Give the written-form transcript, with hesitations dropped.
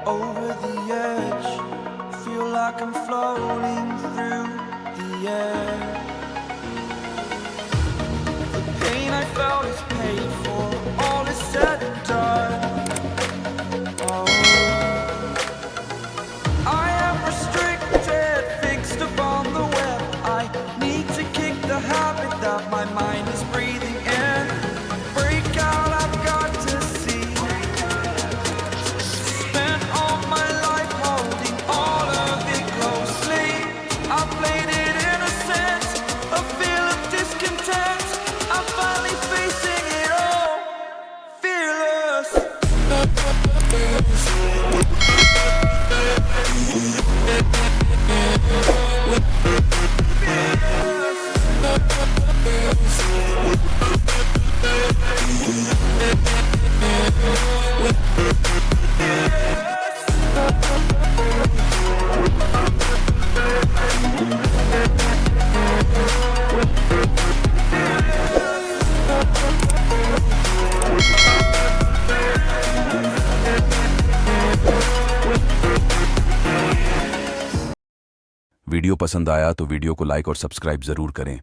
Over the edge, feel like I'm floating through the air. The pain I felt is paid for, all is said and done. Oh, I am restricted, fixed upon the web. I need to kick the habit that my mind is breathing in. Break out, I've got to see. Spent all my life holding all of it closely. I played it innocent, a feel of discontent. I'm finally facing it all, fearless. Video पसंद आया तो video को like और subscribe जरूर करें।